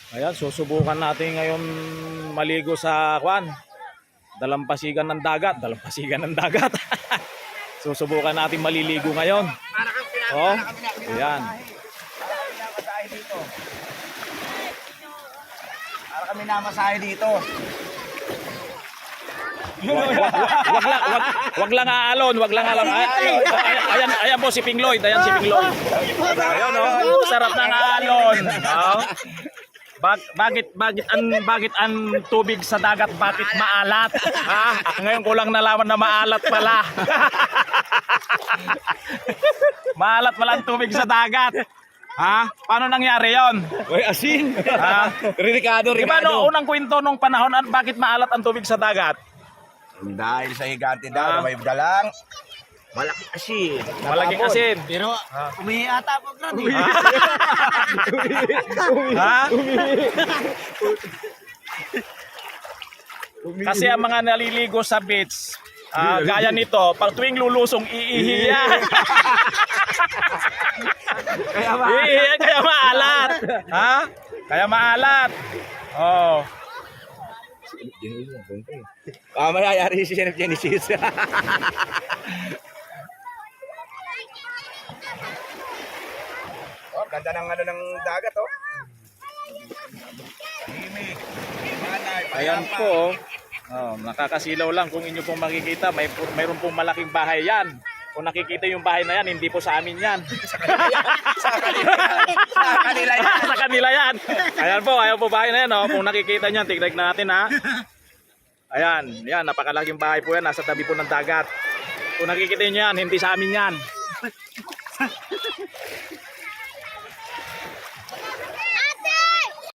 Ayan, susubukan natin ngayon maligo sa dalampasigan ng dagat. Dalampasigan ng dagat. Susubukan natin maliligo ngayon. Oh, ayan. Para kami namasahe dito. Wag lang aalon, wag lang aalon. Ayan po si Ping Lloyd, ayan si Ping Lloyd. Ayan oh, sarap ng alon. Oh. Bakit ang tubig sa dagat bakit maalat? Ha? Ngayon ko lang nalaman na maalat pala. Maalat pala ang tubig sa dagat. Ha? Paano nangyari 'yon? Uy, asin. Ha? Ricardo. Diba no, unang kwento nung panahon, bakit maalat ang tubig sa dagat? Dahil sa higante daw na may dalang malaking asin. Malaking asin. Pero umihi ata po, Brad. Ha? Kasi ang mga naliligo sa beach, gaya nito, pag tuwing lulusong iihi yan. Kaya maalat. Ha? Kaya maalat. Oh. Mayayari si Chef Genesis. Oh, ganda ng ng dagat oh. Tahimik. Ayan po. Oh, nakakasilaw lang kung inyo pong makikita, mayroon pong malaking bahay yan. Kung nakikita yung bahay na yan, hindi po sa amin yan. Sa kanila yan. Sa kanila yan. Ayan po bahay na yan. Oh. Kung nakikita nyo, tignan natin ha. Ayan, yan, napakalaking bahay po yan. Nasa tabi po ng dagat. Kung nakikita nyo yan, hindi sa amin yan.